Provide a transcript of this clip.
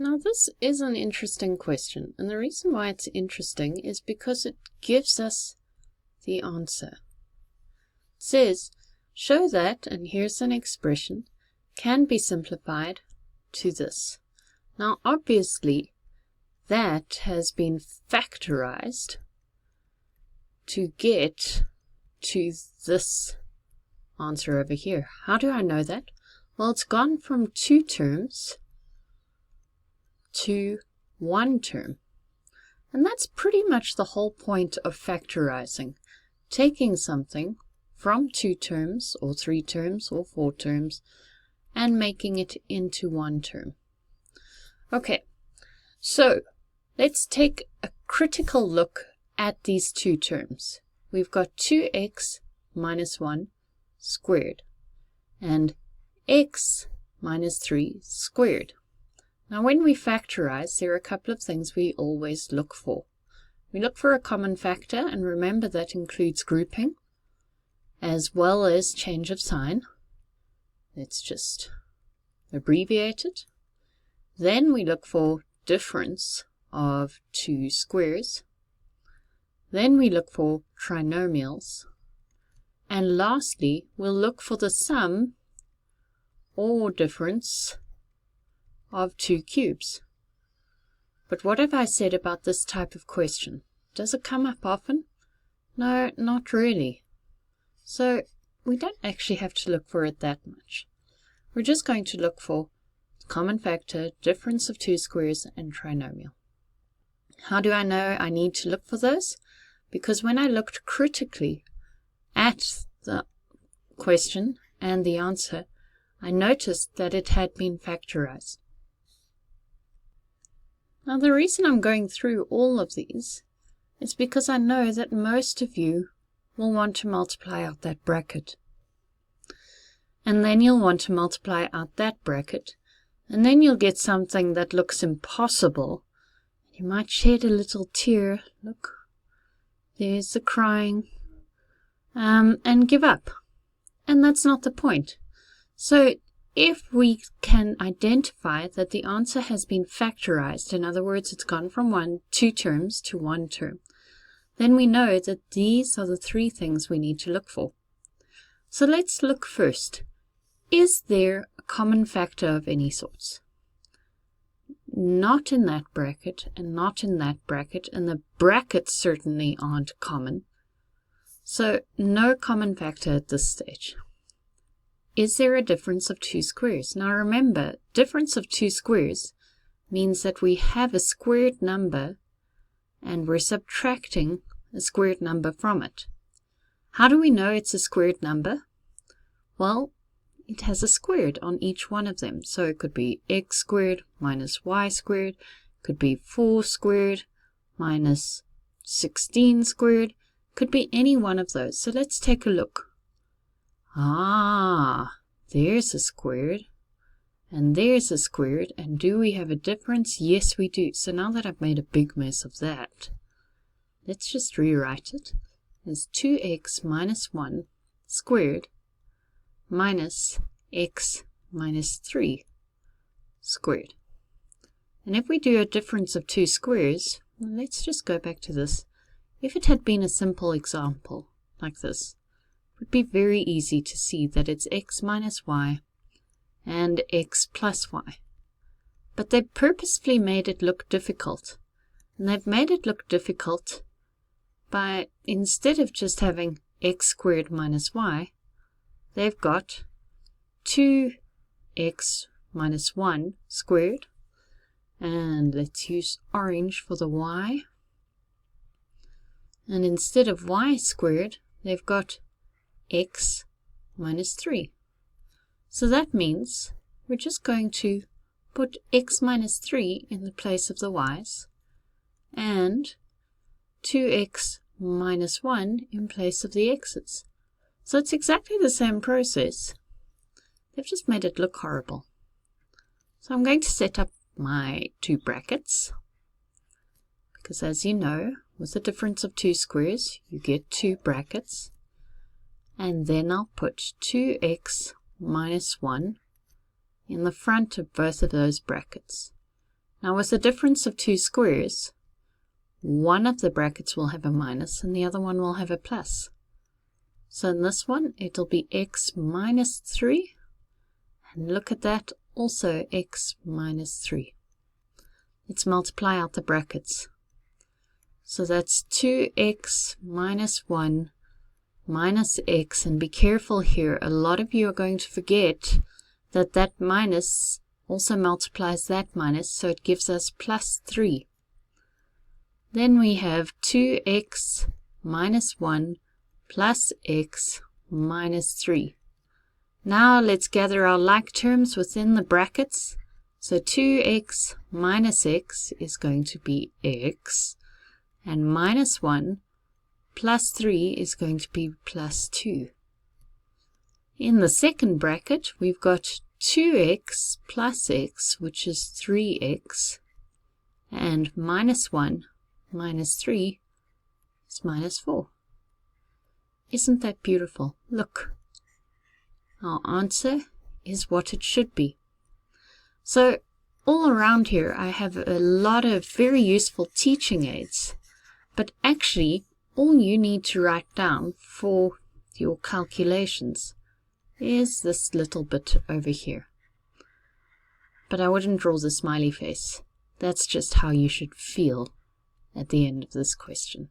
Now this is an interesting question, and the reason why it's interesting is because it gives us the answer. It says, show that, and here's an expression, can be simplified to this. Now obviously that has been factorized to get to this answer over here. How do I know that? Well, it's gone from 2 terms to 1 term. And that's pretty much the whole point of factorizing. Taking something from 2 terms, or 3 terms, or 4 terms, and making it into 1 term. Okay, so let's take a critical look at these 2 terms. We've got 2x minus 1 squared and x minus 3 squared. Now when we factorize, there are a couple of things we always look for. We look for a common factor, and remember that includes grouping as well as change of sign. Let's just abbreviate it. Then we look for difference of 2 squares. Then we look for trinomials. And lastly, we'll look for the sum or difference of 2 cubes. But what have I said about this type of question? Does it come up often? No, not really. So we don't actually have to look for it that much. We're just going to look for common factor, difference of 2 squares, and trinomial. How do I know I need to look for those? Because when I looked critically at the question and the answer, I noticed that it had been factorized. Now the reason I'm going through all of these is because I know that most of you will want to multiply out that bracket. And then you'll want to multiply out that bracket, and then you'll get something that looks impossible. You might shed a little tear, look, there's the crying, and give up. And that's not the point. So if we can identify that the answer has been factorized, in other words, it's gone from 2 terms to 1 term, then we know that these are the 3 things we need to look for. So let's look first. Is there a common factor of any sorts? Not in that bracket, and not in that bracket, and the brackets certainly aren't common. So no common factor at this stage. Is there a difference of 2 squares? Now remember, difference of 2 squares means that we have a squared number and we're subtracting a squared number from it. How do we know it's a squared number? Well, it has a squared on each one of them. So it could be x squared minus y squared, could be 4 squared minus 16 squared, could be any one of those. So let's take a look. There's a squared, and there's a squared, and do we have a difference? Yes, we do. So now that I've made a big mess of that, let's just rewrite it as 2x minus 1 squared minus x minus 3 squared. And if we do a difference of 2 squares, well, let's just go back to this. If it had been a simple example like this, it would be very easy to see that it's x minus y and x plus y. But they purposefully made it look difficult. And they've made it look difficult by, instead of just having x squared minus y, they've got 2x minus 1 squared. And let's use orange for the y. And instead of y squared, they've got x minus 3. So that means we're just going to put x minus 3 in the place of the y's and 2x minus 1 in place of the x's. So it's exactly the same process. They've just made it look horrible. So I'm going to set up my 2 brackets, because as you know, with the difference of 2 squares, you get 2 brackets. And then I'll put 2x minus 1 in the front of both of those brackets. Now with the difference of two squares, one of the brackets will have a minus and the other one will have a plus. So in this one, it'll be x minus 3. And look at that, also x minus 3. Let's multiply out the brackets. So that's 2x minus 1 minus x. And be careful here, a lot of you are going to forget that that minus also multiplies that minus, so it gives us plus 3. Then we have 2x minus 1 plus x minus 3. Now let's gather our like terms within the brackets. So 2x minus x is going to be x, and minus 1 plus 3 is going to be plus 2. In the second bracket, we've got 2x plus x, which is 3x, and minus 1 minus 3 is minus 4. Isn't that beautiful? Look, our answer is what it should be. So all around here I have a lot of very useful teaching aids, but actually all you need to write down for your calculations is this little bit over here. But I wouldn't draw the smiley face. That's just how you should feel at the end of this question.